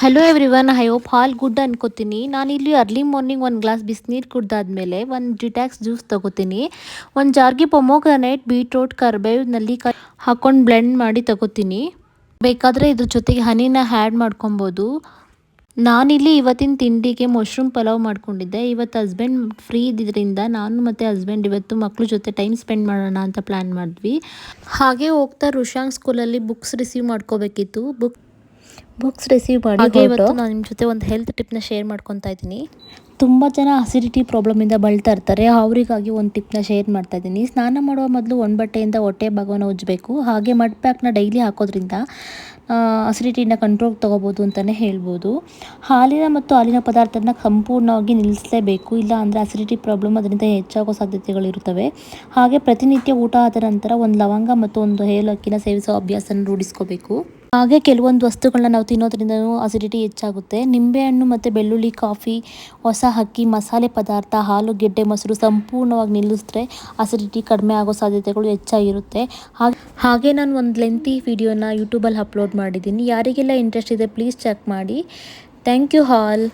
Hello everyone, I hope all good ಅನ್ಕೋತೀನಿ. ನಾನಿಲ್ಲಿ early morning ಒಂದು ಗ್ಲಾಸ್ ಬಿಸಿನೀರು ಕುಡ್ದಾದ್ಮೇಲೆ ಒಂದು ಡಿಟಾಕ್ಸ್ ಜ್ಯೂಸ್ ತಗೋತೀನಿ. ಒಂದು ಜಾರ್ಗೆ ಪೊಮೊಗ್ರನೇಟ್, ಬೀಟ್ರೋಟ್, ಕರ್ಬೇವು, ನೆಲ್ಲಿಕಾಯಿ ಹಾಕೊಂಡು ಬ್ಲೆಂಡ್ ಮಾಡಿ ತಗೋತೀನಿ. ಬೇಕಾದರೆ ಇದ್ರ ಜೊತೆಗೆ ಹನಿನ ಆ್ಯಡ್ ಮಾಡ್ಕೊಬೋದು. ನಾನಿಲ್ಲಿ ಇವತ್ತಿನ ತಿಂಡಿಗೆ ಮಶ್ರೂಮ್ ಪಲಾವ್ ಮಾಡ್ಕೊಂಡಿದ್ದೆ. ಇವತ್ತು ಹಸ್ಬೆಂಡ್ ಫ್ರೀ ಇದ್ದಿದ್ದರಿಂದ ನಾನು ಮತ್ತು ಹಸ್ಬೆಂಡ್ ಇವತ್ತು ಮಕ್ಕಳ ಜೊತೆ ಟೈಮ್ ಸ್ಪೆಂಡ್ ಮಾಡೋಣ ಅಂತ ಪ್ಲ್ಯಾನ್ ಮಾಡಿದ್ವಿ. ಹಾಗೆ ಹೋಗ್ತಾ ರುಷಾಂಗ್ ಸ್ಕೂಲಲ್ಲಿ ಬುಕ್ಸ್ ರಿಸೀವ್ ಮಾಡ್ಕೋಬೇಕಿತ್ತು. ಬುಕ್ಸ್ ರಿಸೀವ್ ಮಾಡಿ ಹಾಗೆ ಇವತ್ತು ನಾನು ನಿಮ್ಮ ಜೊತೆ ಒಂದು ಹೆಲ್ತ್ ಟಿಪ್ನ ಶೇರ್ ಮಾಡ್ಕೊತಾ ಇದ್ದೀನಿ. ತುಂಬ ಜನ ಅಸಿಡಿಟಿ ಪ್ರಾಬ್ಲಮಿಂದ ಬಳಲ್ತಾ ಇರ್ತಾರೆ. ಅವರಿಗಾಗಿ ಒಂದು ಟಿಪ್ನ ಶೇರ್ ಮಾಡ್ತಾ ಇದ್ದೀನಿ. ಸ್ನಾನ ಮಾಡುವ ಮೊದಲು ಒಂದು ಬಟ್ಟೆಯಿಂದ ಹೊಟ್ಟೆ ಭಾಗವನ್ನು ಉಜ್ಜಬೇಕು. ಹಾಗೆ ಮಡ್ ಪ್ಯಾಕ್ನ ಡೈಲಿ ಹಾಕೋದ್ರಿಂದ ಅಸಿಡಿಟಿನ ಕಂಟ್ರೋಲ್ ತೊಗೋಬೋದು ಅಂತಲೇ ಹೇಳ್ಬೋದು. ಹಾಲಿನ ಮತ್ತು ಹಾಲಿನ ಪದಾರ್ಥನ ಸಂಪೂರ್ಣವಾಗಿ ನಿಲ್ಲಿಸಲೇಬೇಕು, ಇಲ್ಲ ಅಂದರೆ ಅಸಿಡಿಟಿ ಪ್ರಾಬ್ಲಮ್ ಅದರಿಂದ ಹೆಚ್ಚಾಗೋ ಸಾಧ್ಯತೆಗಳಿರುತ್ತವೆ. ಹಾಗೆ ಪ್ರತಿನಿತ್ಯ ಊಟ ಆದ ನಂತರ ಒಂದು ಲವಂಗ ಮತ್ತು ಒಂದು ಏಲಕ್ಕಿನ ಸೇವಿಸೋ ಅಭ್ಯಾಸನ ರೂಢಿಸ್ಕೋಬೇಕು. ಹಾಗೆ ಕೆಲವೊಂದು ವಸ್ತುಗಳನ್ನ ನಾವು ತಿನ್ನೋದ್ರಿಂದನೂ ಅಸಿಡಿಟಿ ಹೆಚ್ಚಾಗುತ್ತೆ. ನಿಂಬೆಹಣ್ಣು ಮತ್ತು ಬೆಳ್ಳುಳ್ಳಿ, ಕಾಫಿ, ಹೊಸ ಅಕ್ಕಿ, ಮಸಾಲೆ ಪದಾರ್ಥ, ಹಾಲು, ಗೆಡ್ಡೆ, ಮೊಸರು ಸಂಪೂರ್ಣವಾಗಿ ನಿಲ್ಲಿಸಿದ್ರೆ ಅಸಿಡಿಟಿ ಕಡಿಮೆ ಆಗೋ ಸಾಧ್ಯತೆಗಳು ಹೆಚ್ಚಾಗಿರುತ್ತೆ. ಹಾಗೆ ನಾನು ಒಂದು ಲೆಂತಿ ವಿಡಿಯೋನ ಯೂಟ್ಯೂಬಲ್ಲಿ ಅಪ್ಲೋಡ್ ಮಾಡಿದ್ದೀನಿ. ಯಾರಿಗೆಲ್ಲ ಇಂಟ್ರೆಸ್ಟ್ ಇದೆ ಪ್ಲೀಸ್ ಚೆಕ್ ಮಾಡಿ. Thank you all.